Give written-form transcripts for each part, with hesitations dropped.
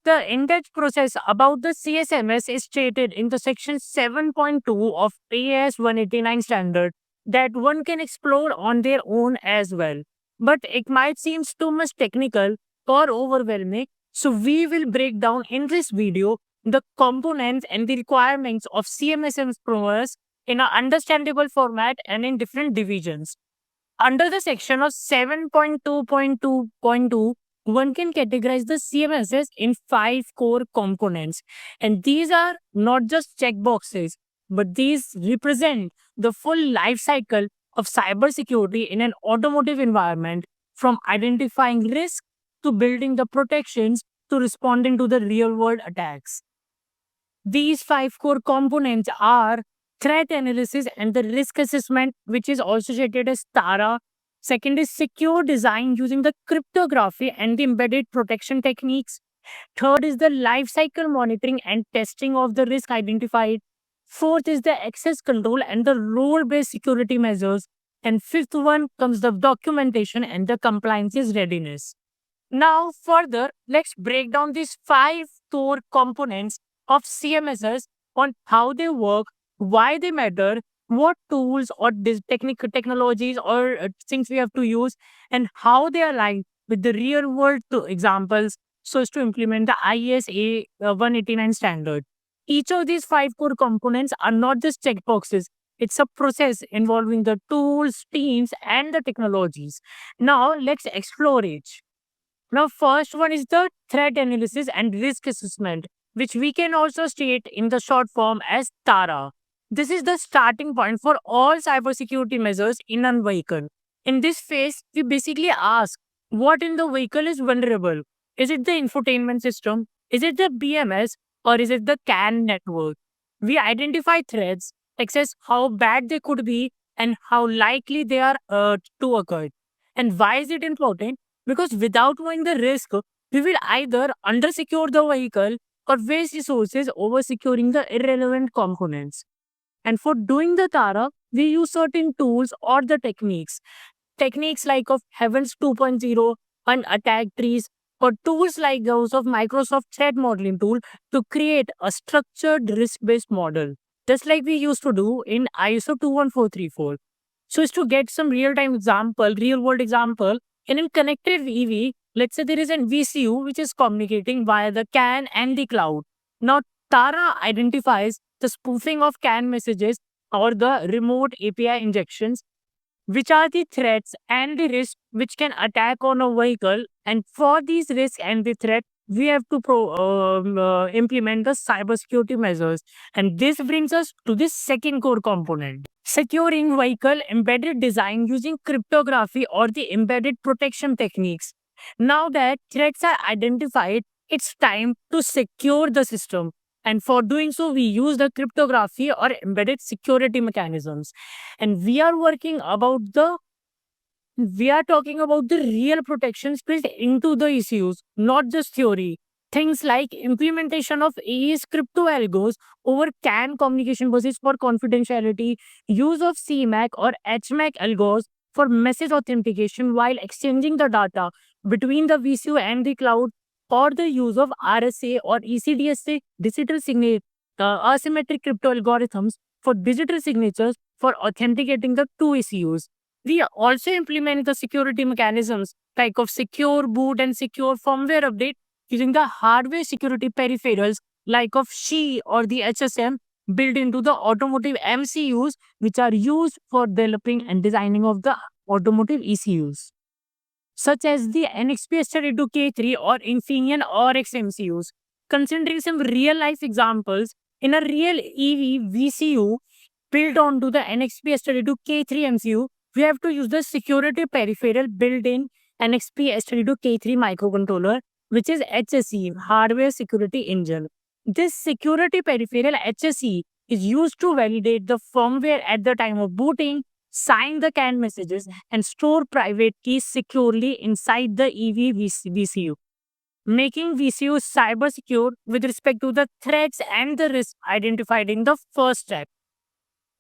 The in-depth process about the CSMS is stated in the section 7.2 of AS 189 standard that one can explore on their own as well. But it might seem too much technical or overwhelming, so we will break down in this video the components and the requirements of CMS explorers in an understandable format and in different divisions. Under the section of 7.2.2.2, one can categorize the CMSs in 5 core components. And these are not just checkboxes, but these represent the full life cycle of cybersecurity in an automotive environment, from identifying risk to building the protections to responding to the real world attacks. These 5 core components are threat analysis and the risk assessment, which is also stated as TARA. Second is secure design using the cryptography and the embedded protection techniques. Third is the life cycle monitoring and testing of the risk identified. Fourth is the access control and the role based security measures. And fifth one comes the documentation and the compliances readiness. Now, further, let's break down these 5 core components of CMSs on how they work, why they matter, what tools or technologies or things we have to use, and how they align with the real world examples so as to implement the ISA 189 standard. Each of these 5 core components are not just checkboxes. It's a process involving the tools, teams, and the technologies. Now, let's explore each. Now, first one is the threat analysis and risk assessment, which we can also state in the short form as TARA. This is the starting point for all cybersecurity measures in a vehicle. In this phase, we basically ask what in the vehicle is vulnerable. Is it the infotainment system? Is it the BMS? Or is it the CAN network? We identify threats, assess how bad they could be, and how likely they are to occur. And why is it important? Because without knowing the risk, we will either under-secure the vehicle or waste resources over securing the irrelevant components. And for doing the TARA, we use certain tools or the techniques. Techniques like of Heavens 2.0 and attack trees, or tools like those of Microsoft Threat Modeling Tool to create a structured risk-based model, just like we used to do in ISO 21434. So is to get some real-time example, real-world example, in a connected EV, let's say there is a VCU which is communicating via the CAN and the cloud. Now, TARA identifies the spoofing of CAN messages or the remote API injections, which are the threats and the risks which can attack on a vehicle. And for these risks and the threat, we have to implement the cybersecurity measures. And this brings us to the second core component, securing vehicle embedded design using cryptography or the embedded protection techniques. Now that threats are identified, it's time to secure the system. And for doing so, we use the cryptography or embedded security mechanisms. And we are talking about the real protections built into the ECUs, not just theory. Things like implementation of AES crypto algos over CAN communication buses for confidentiality, use of CMAC or HMAC algos for message authentication while exchanging the data between the VCU and the cloud, or the use of RSA or ECDSA digital signature asymmetric crypto algorithms for digital signatures for authenticating the two ECUs. We also implement the security mechanisms like of secure boot and secure firmware update using the hardware security peripherals like of SHI or the HSM built into the automotive MCUs, which are used for developing and designing of the automotive ECUs, such as the NXP S32K3 or Infineon RX MCUs. Considering some real life examples, in a real EV VCU built onto the NXP S32K3 MCU, we have to use the security peripheral built in NXP S32K3 microcontroller, which is HSE, Hardware Security Engine. This security peripheral HSE is used to validate the firmware at the time of booting, sign the CAN messages, and store private keys securely inside the EV VCU, making VCU cyber secure with respect to the threats and the risks identified in the first step.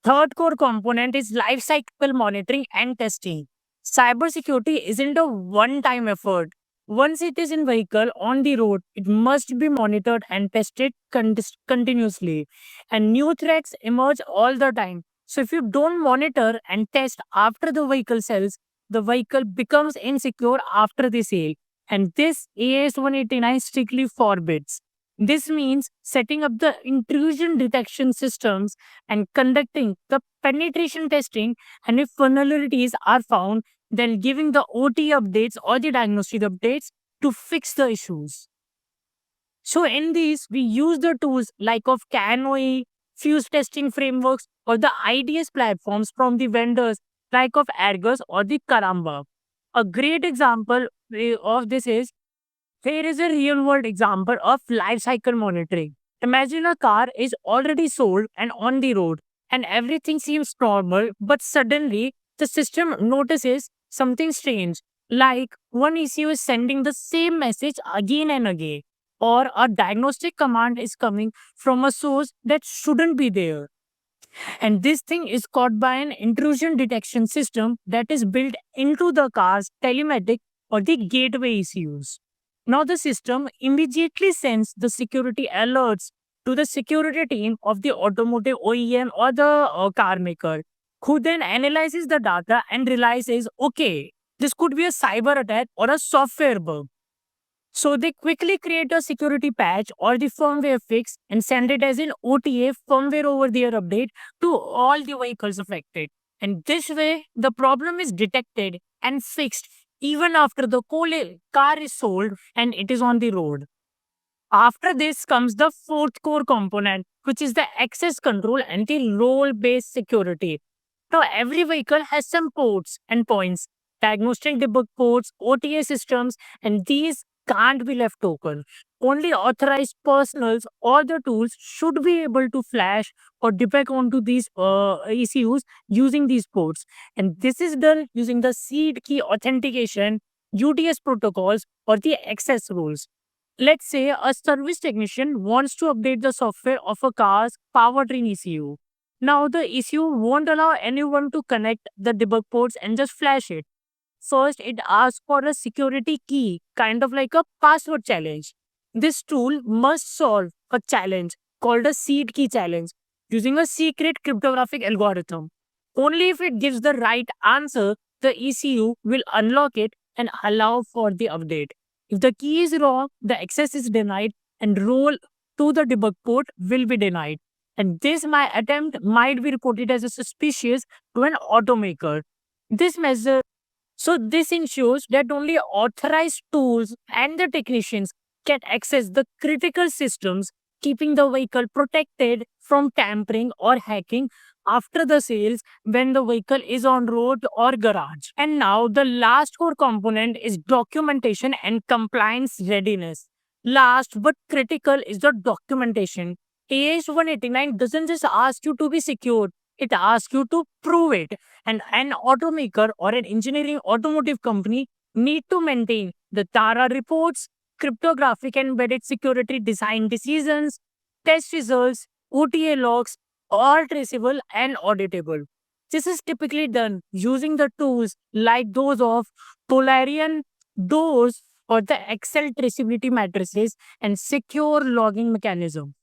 Third core component is life cycle monitoring and testing. Cybersecurity isn't a one-time effort. Once it is in vehicle on the road, it must be monitored and tested continuously. And new threats emerge all the time. So if you don't monitor and test after the vehicle sells, the vehicle becomes insecure after the sale. And this AS 189 strictly forbids. This means setting up the intrusion detection systems and conducting the penetration testing. And if vulnerabilities are found, then giving the OT updates or the diagnostic updates to fix the issues. So in these, we use the tools like of CANOE, Fuse testing frameworks, or the IDS platforms from the vendors like of Argus or the Karamba. A great example of this is, here is a real world example of life cycle monitoring. Imagine a car is already sold and on the road, and everything seems normal, but suddenly the system notices something strange, like one ECU is sending the same message again and again, or a diagnostic command is coming from a source that shouldn't be there. And this thing is caught by an intrusion detection system that is built into the car's telematic or the gateway ECUs. Now the system immediately sends the security alerts to the security team of the automotive OEM or the car maker, who then analyzes the data and realizes, okay, this could be a cyber attack or a software bug. So they quickly create a security patch or the firmware fix and send it as an OTA firmware over the air update to all the vehicles affected. And this way, the problem is detected and fixed even after the car is sold and it is on the road. After this comes the fourth core component, which is the access control and the role-based security. Now, every vehicle has some ports and points, diagnostic debug ports, OTA systems, and these can't be left open. Only authorized personals or the tools should be able to flash or debug onto these ECUs using these ports. And this is done using the seed key authentication, UTS protocols, or the access rules. Let's say a service technician wants to update the software of a car's powertrain ECU. Now, the ECU won't allow anyone to connect the debug ports and just flash it. First, it asks for a security key, kind of like a password challenge. This tool must solve a challenge called a seed key challenge using a secret cryptographic algorithm. Only if it gives the right answer, the ECU will unlock it and allow for the update. If the key is wrong, the access is denied and roll to the debug port will be denied. And this my attempt might be reported as a suspicious to an automaker. This measure this ensures that only authorized tools and the technicians can access the critical systems, keeping the vehicle protected from tampering or hacking after the sales when the vehicle is on road or garage. And now the last core component is documentation and compliance readiness. Last but critical is the documentation. AS 189 doesn't just ask you to be secure, it asks you to prove it. And an automaker or an engineering automotive company need to maintain the TARA reports, cryptographic embedded security design decisions, test results, OTA logs, all traceable and auditable. This is typically done using the tools like those of Polarian, DOORS, or the Excel traceability matrices and secure logging mechanism.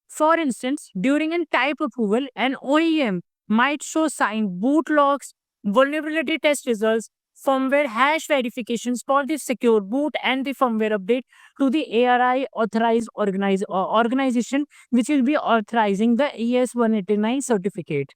For instance, during a type approval, an OEM might show signed boot logs, vulnerability test results, firmware hash verifications for the secure boot and the firmware update to the ARI authorized organization, which will be authorizing the ES 189 certificate.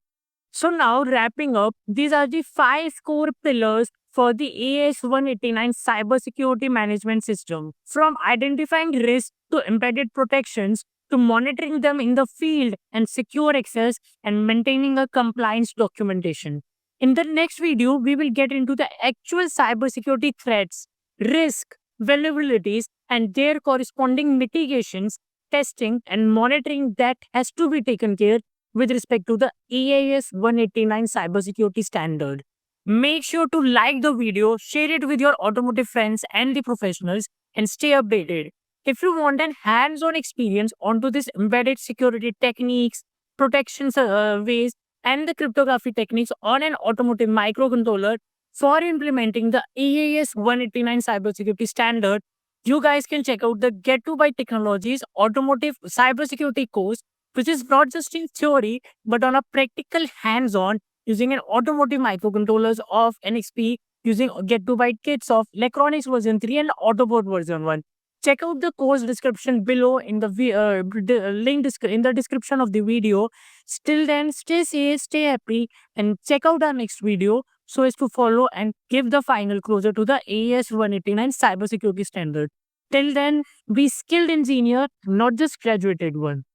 So now wrapping up, these are the 5 core pillars for the AS 189 cybersecurity management system. From identifying risks to embedded protections to monitoring them in the field and secure access and maintaining a compliance documentation. In the next video, we will get into the actual cybersecurity threats, risk, vulnerabilities, and their corresponding mitigations, testing, and monitoring that has to be taken care with respect to the EAS 189 cybersecurity standard. Make sure to like the video, share it with your automotive friends and the professionals, and stay updated. If you want an hands-on experience onto this embedded security techniques, protection ways, and the cryptography techniques on an automotive microcontroller, for implementing the AAS 189 cybersecurity standard, you guys can check out the Get to Byte Technologies Automotive Cybersecurity course, which is not just in theory, but on a practical hands-on using an automotive microcontrollers of NXP using Get to Byte kits of Electronics version 3 and Autobot version 1. Check out the course description below in the in the description of the video. Still then, stay safe, stay happy, and check out our next video so as to follow and give the final closure to the AES 189 cybersecurity standard. Till then, be skilled engineer, not just graduated one.